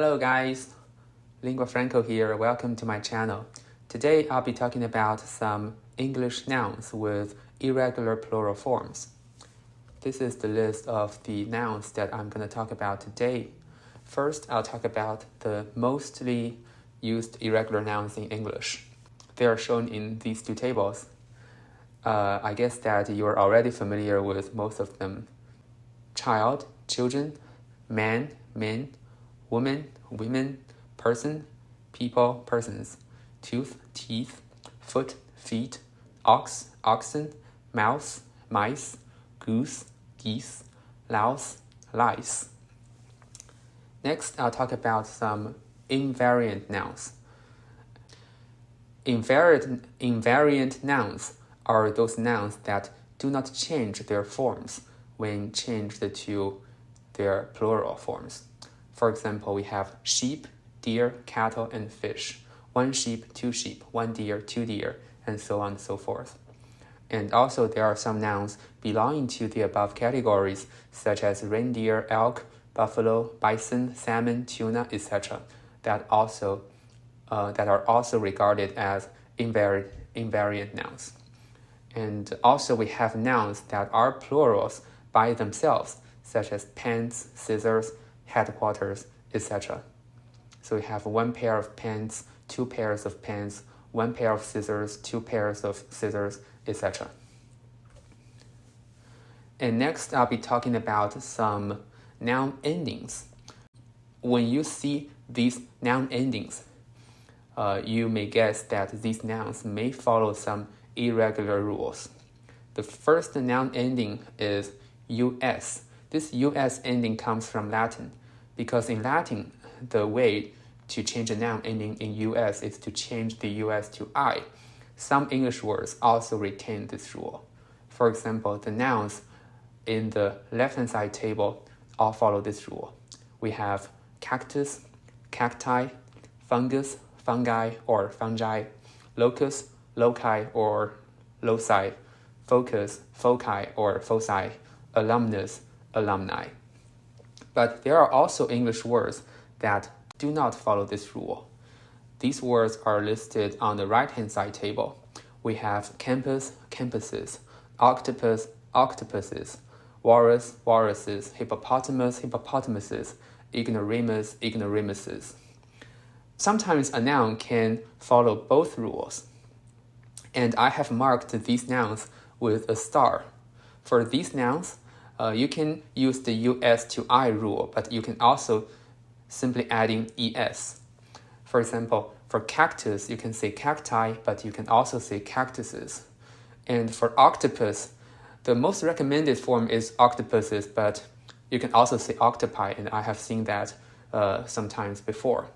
Hello guys, Lingua Franco here, welcome to my channel. Today I'll be talking about some English nouns with irregular plural forms. This is the list of the nouns that I'm going to talk about today. First, I'll talk about the mostly used irregular nouns in English. They are shown in these two tables. I guess that you are already familiar with most of them. Child, children, man, men, woman, women, person, people, persons, tooth, teeth, foot, feet, ox, oxen, mouse, mice, goose, geese, louse, lice. Next, I'll talk about some invariant nouns. Invariant nouns are those nouns that do not change their forms when changed to their plural forms. For example, we have sheep, deer, cattle, and fish. One sheep, two sheep, one deer, two deer, and so on and so forth. And also there are some nouns belonging to the above categories, such as reindeer, elk, buffalo, bison, salmon, tuna, etc., that are also regarded as invariant nouns. And also we have nouns that are plurals by themselves, such as pens, scissors, headquarters, etc. So we have one pair of pens, two pairs of pens, one pair of scissors, two pairs of scissors, etc. And next, I'll be talking about some noun endings. When you see these noun endings, you may guess that these nouns may follow some irregular rules. The first noun ending is us. This us ending comes from Latin, because in Latin, the way to change a noun ending in us is to change the us to I. Some English words also retain this rule. For example, the nouns in the left-hand side table all follow this rule. We have cactus, cacti, fungus, fungi or fungi, locus, loci or loci, focus, foci or foci, alumnus, alumni. But there are also English words that do not follow this rule. These words are listed on the right-hand side table. We have campus, campuses, octopus, octopuses, walrus, walruses, hippopotamus, hippopotamuses, ignoramus, ignoramuses. Sometimes a noun can follow both rules, and I have marked these nouns with a star. For these nouns, you can use the us to I rule, but you can also simply add in es. For example, for cactus, you can say cacti, but you can also say cactuses. And for octopus, the most recommended form is octopuses, but you can also say octopi, and I have seen that sometimes before.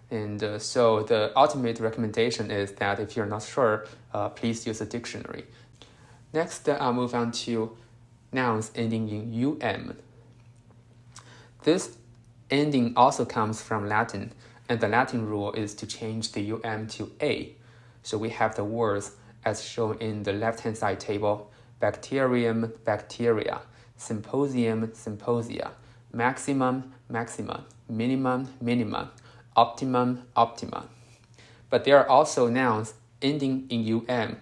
And so the ultimate recommendation is that if you're not sure, please use a dictionary. Next, I'll move on to nouns ending in um. This ending also comes from Latin, and the Latin rule is to change the to a. So we have the words as shown in the left-hand side table: bacterium, bacteria, symposium, symposia, maximum, maxima, minimum, minima, optimum, optima. But there are also nouns ending in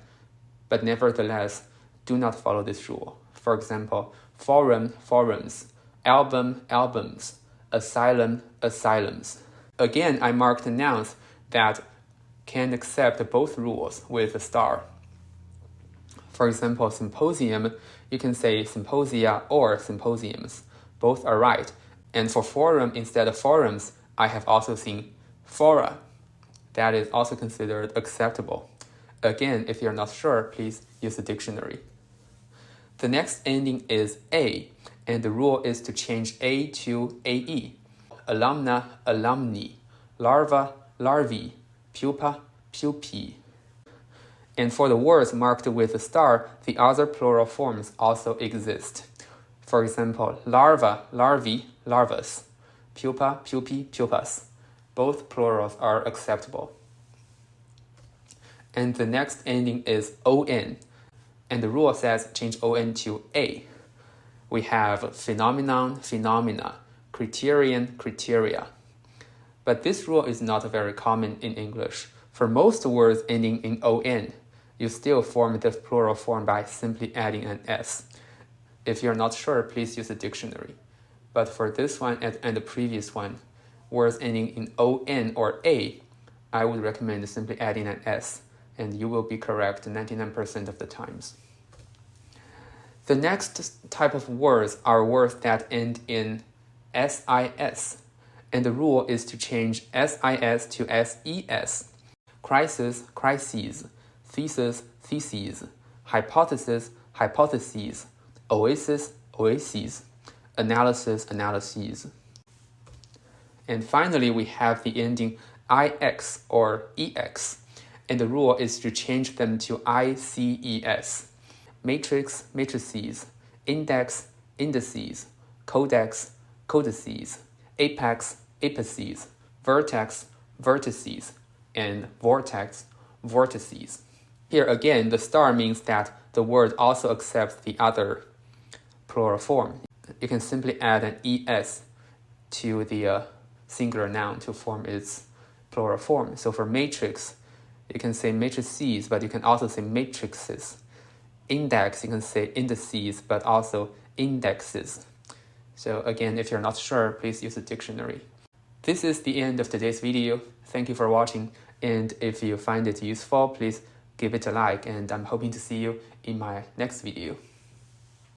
but nevertheless do not follow this rule. For example, forum, forums, album, albums, asylum, asylums. Again, I marked nouns that can accept both rules with a star. For example, symposium, you can say symposia or symposiums. Both are right. And for forum, instead of forums, I have also seen fora. That is also considered acceptable. Again, if you're not sure, please use the dictionary. The next ending is a, and the rule is to change a to ae. Alumna, alumni, larva, larvae, pupa, pupae. And for the words marked with a star, the other plural forms also exist. For example, larva, larvae, larvas, pupa, pupae, pupas. Both plurals are acceptable. And the next ending is on, and the rule says change on to a. We have phenomenon, phenomena, criterion, criteria. But this rule is not very common in English. For most words ending in on, you still form the plural form by simply adding an s. If you're not sure, please use a dictionary. But for this one and the previous one, words ending in on or a, I would recommend simply adding an s, and you will be correct 99% of the times. The next type of words are words that end in sis, and the rule is to change sis to ses. Crisis, crises, thesis, theses, hypothesis, hypotheses, oasis, oases, analysis, analyses. And finally, we have the ending ix or ex, and the rule is to change them to ices. Matrix, matrices, index, indices, codex, codices, apex, apices, vertex, vertices, and vortex, vortices. Here again, the star means that the word also accepts the other plural form. You can simply add an es to the singular noun to form its plural form. So for matrix, you can say matrices, but you can also say matrices. Index, you can say indices, but also indexes. So again, if you're not sure, please use a dictionary. This is the end of today's video. Thank you for watching, and if you find it useful, please give it a like, and I'm hoping to see you in my next video.